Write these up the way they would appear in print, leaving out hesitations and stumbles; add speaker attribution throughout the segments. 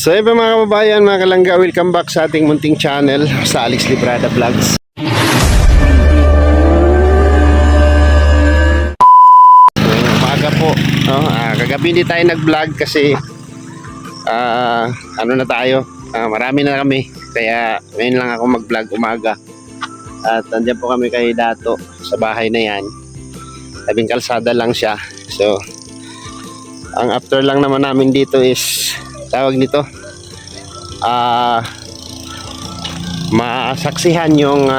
Speaker 1: So yun mga kababayan, mga kalangga, welcome back sa ating munting channel sa Alex Librada Vlogs. Umaga po, no? Kagabi hindi tayo nag-vlog kasi ano na tayo, marami na kami, kaya ngayon lang ako mag-vlog umaga. At nandiyan po kami kay Dato sa bahay na yan, tabing kalsada lang siya. So ang after lang naman namin dito is tawag nito, masaksihan yung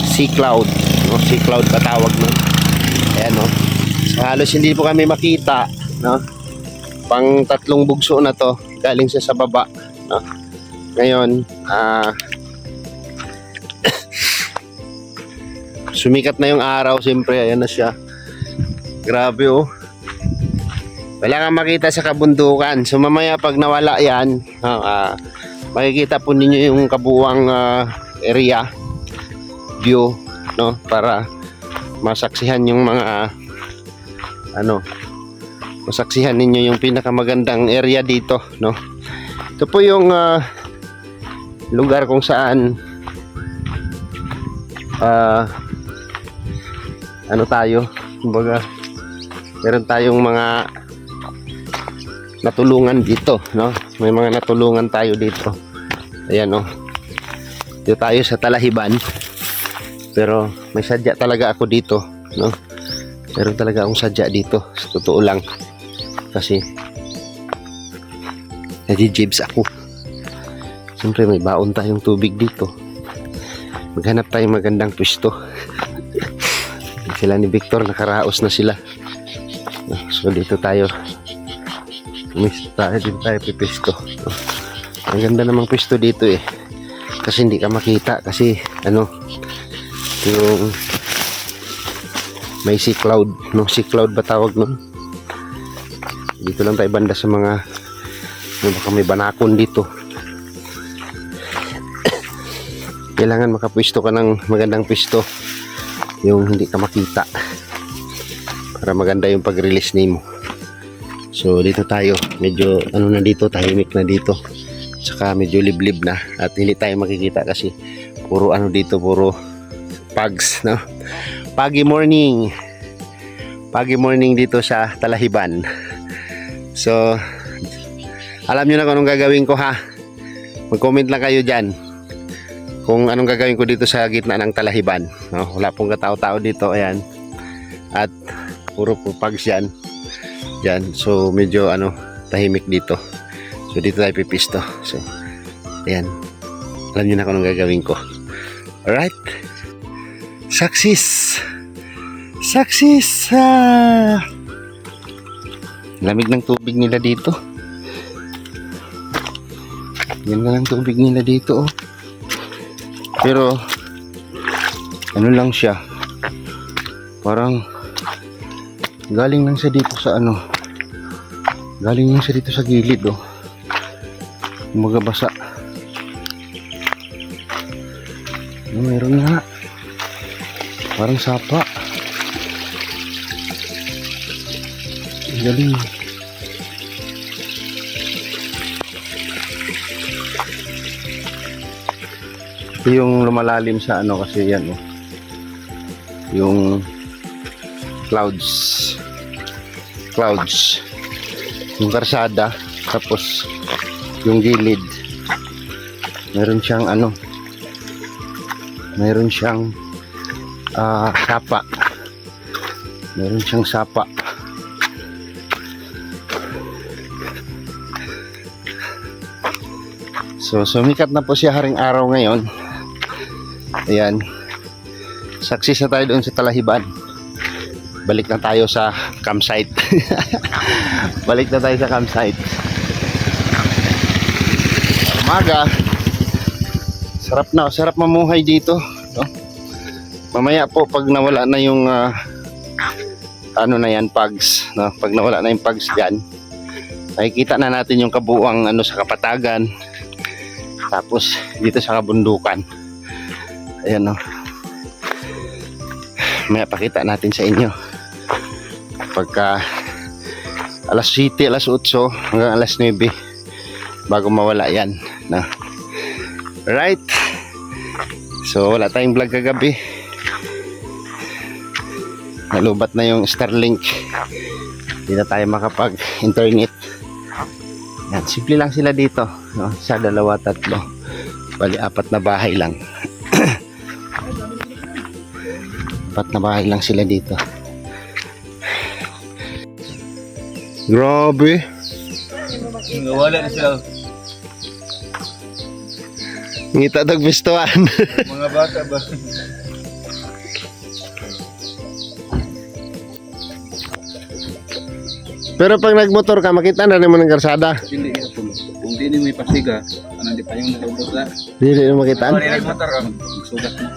Speaker 1: sea cloud, no? Sea cloud pa tawag nun. Ayan, no? So halos hindi po kami makita, no? Pang tatlong bugso na to, galing siya sa baba, no? Ngayon sumikat na yung araw, siyempre. Ayan na siya, grabe oh. Wala kang makita sa kabundukan. So mamaya pag nawala yan, makikita po ninyo yung kabuuang area view, no, para masaksihan yung mga masaksihan ninyo yung pinakamagandang area dito, no. Ito po yung lugar kung saan tayo, kumbaga meron tayong mga natulungan dito, no? May mga natulungan tayo dito. Ayan, no? Dito tayo sa Talahiban. Pero may sadya talaga ako dito, no? Meron talaga akong sadya dito, sa totoo lang. Kasi nadijibs ako. Siyempre may baon tayong tubig dito. Maghanap tayong magandang pwesto. Sila ni Victor nakaraos na sila. So dito tayo din tayo pipisto. Ang ganda namang pisto dito eh, kasi hindi ka makita kasi yung may sea cloud, no? Sea cloud ba tawag nun? Dito lang tayo banda sa mga baka may banakon dito. Kailangan makapwisto ka ng magandang pisto, yung hindi ka makita, para maganda yung pag-release nimo. So dito tayo, medyo na dito, tahimik na dito, saka medyo liblib na at hindi tayo makikita kasi puro dito, puro pugs, no? Pagi morning dito sa Talahiban. So alam nyo na kung anong gagawin ko, ha? Mag-comment lang kayo dyan kung anong gagawin ko dito sa gitna ng Talahiban, no? Wala pong katao-tao dito, ayan, at puro pugs yan. So medyo tahimik dito. So dito tayo pipisto. So ayan, alam nyo na kung anong gagawin ko. Alright, success. Lamig ng tubig nila dito. Yan na lang tubig nila dito, oh. Pero lang siya, parang galing lang siya dito sa galing lang siya dito sa gilid, oh. Magabasa. Meron nga, parang sapa. Galing. Ito yung lumalalim sa kasi yan, oh. Yung clouds, yung karsada, tapos yung gilid meron siyang sapa, meron siyang sapa. So sumikat na po siya haring araw ngayon. Ayan, success na tayo doon sa Talahiban. Balik na tayo sa campsite. Balik na tayo sa campsite. Umaga, sarap mamuhay dito, no? Mamaya po pag nawala na yung pugs, no? Pag nawala na yung pugs diyan, makikita na natin yung kabuuang sa kapatagan, tapos dito sa kabundukan. Ayan, no? May pakita natin sa inyo pagka alas 7, alas 8 hanggang alas 9 bago mawala yan, no? Right, so wala tayong vlog kagabi, nalubat na yung Starlink, hindi na tayo makapag internet. Yan, simple lang sila dito, no? Sa 2, 3, bali 4 na bahay lang. 4 na bahay lang sila dito. Grabe,
Speaker 2: Wala na siya.
Speaker 1: ngita dag bistuan.
Speaker 2: Mga bata ba?
Speaker 1: Pero pag nagmotor ka, makita na naman ng karsada.
Speaker 2: Hindi ka pulo. Kung di may pasiga, di pa yung nalubot na.
Speaker 1: Hindi na makitaan.
Speaker 2: Kung nagmotor ka, magsugat na.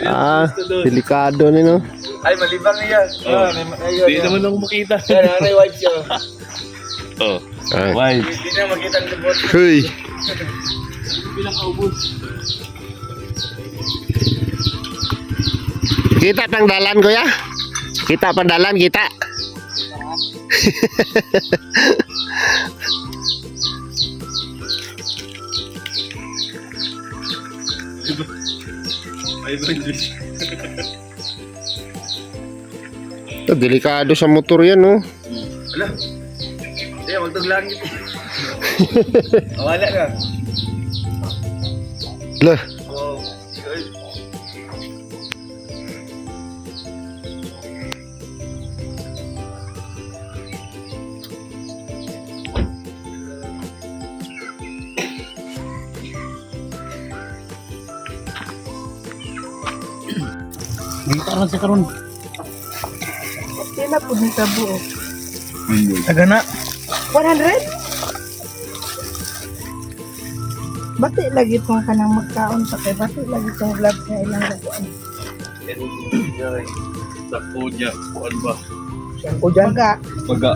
Speaker 1: Ah, delikado ni no.
Speaker 2: Ay, malibang niya. Hindi naman ako makita. Yan, nanay wife siya. Oh,
Speaker 1: Ah.
Speaker 2: wife. Hindi na makita ang lubot.
Speaker 1: Huy.
Speaker 2: Bilang kaubos.
Speaker 1: Kita pang dalan kuya? Kita pang dalan, kita.
Speaker 2: Ay, English.
Speaker 1: Ito, delikado sa motor yan, no?
Speaker 2: Ala. Kaya magtaglangit. Wala ka.
Speaker 1: Lah,
Speaker 2: Wow. Dito lang sa karon.
Speaker 3: Sila po sa buo.
Speaker 2: Tagana.
Speaker 3: 100? Bati lagi pong kanang magkaon sa kay bati lagi pong vlog sa ilang laguan.
Speaker 2: Takpo niya. Kuan ba?
Speaker 3: O dyan ka.
Speaker 2: Baga.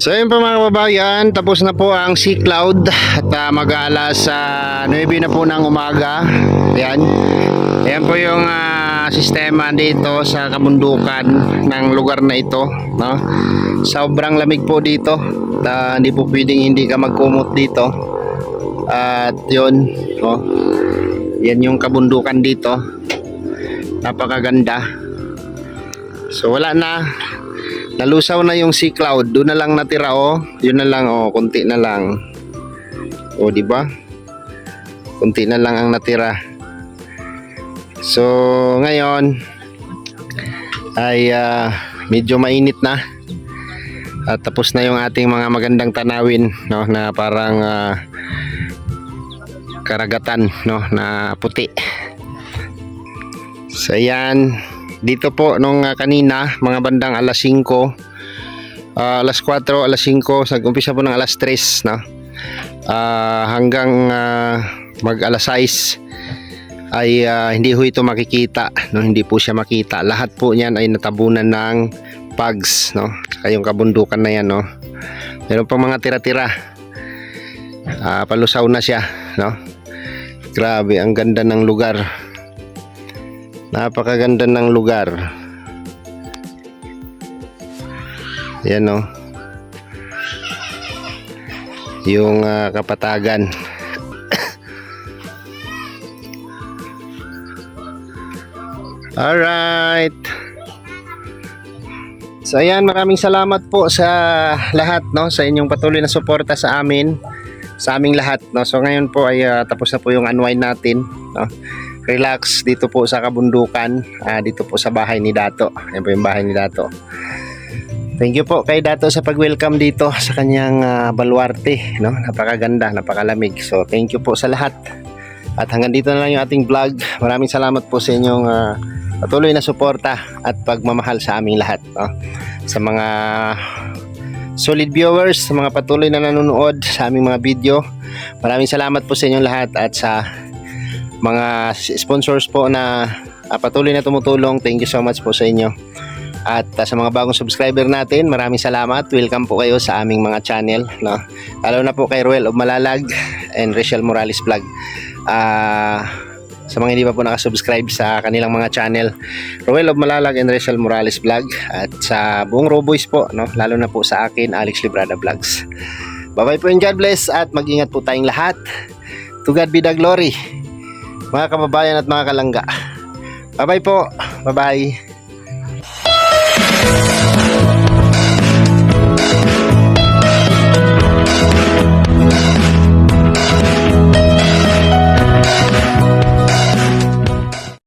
Speaker 1: So yun po mga kababayan, tapos na po ang Sea Cloud at mag-aalas 9 na po ng umaga. Ayan. Ayan po yung sistema dito sa kabundukan ng lugar na ito, no? Sobrang lamig po dito. Hindi po pwedeng hindi ka magkumot dito. At yun, no? Yan yung kabundukan dito. Napakaganda. So wala na. Nalusaw na yung Sea Cloud. Doon na lang natira, oh. Yun na lang, oh, konti na lang. Oh, di ba? Konti na lang ang natira. So, ngayon ay medyo mainit na. At tapos na yung ating mga magandang tanawin, no, na parang karagatan, no, na puti. So, ayan. Dito po nung kanina, mga bandang alas 5, alas 4, alas 5, nag-umpisa po ng alas 3, no? Hanggang mag alas 6 ay hindi ho ito makikita, no? Hindi po siya makita. Lahat po niyan ay natabunan ng pugs, no? Saka yung kabundukan na yan, no? Meron pang mga tira-tira. Palusaw na siya, no? Grabe, ang ganda ng lugar. Napakaganda ng lugar. Yan, no? Yung kapatagan. Alright. So ayan, maraming salamat po sa lahat, no, sa inyong patuloy na suporta sa amin, sa aming lahat, no. So ngayon po ay tapos na po yung unwind natin, no. Relax dito po sa kabundukan, dito po sa bahay ni Dato. Ayan po yung bahay ni Dato. Thank you po kay Dato sa pag-welcome dito sa kanyang baluarte, no? Napakaganda, napakalamig. So thank you po sa lahat. At hanggang dito na lang yung ating vlog. Maraming salamat po sa inyong patuloy na suporta at pagmamahal sa aming lahat, no? Sa mga solid viewers, sa mga patuloy na nanonood sa aming mga video, maraming salamat po sa inyong lahat. At sa mga sponsors po na patuloy na tumutulong, thank you so much po sa inyo. At sa mga bagong subscriber natin, maraming salamat. Welcome po kayo sa aming mga channel, no? Lalo na po kay Ruel of Malalag and Rachel Morales Vlog. Sa mga hindi pa po nakasubscribe sa kanilang mga channel, Ruel of Malalag and Rachel Morales Vlog, at sa buong Roboys po, no? Lalo na po sa akin, Alex Librada Vlogs. Bye bye po and God bless, at mag-ingat po tayong lahat. To God be the glory, mga kababayan at mga kalangga. Bye bye po. Bye bye.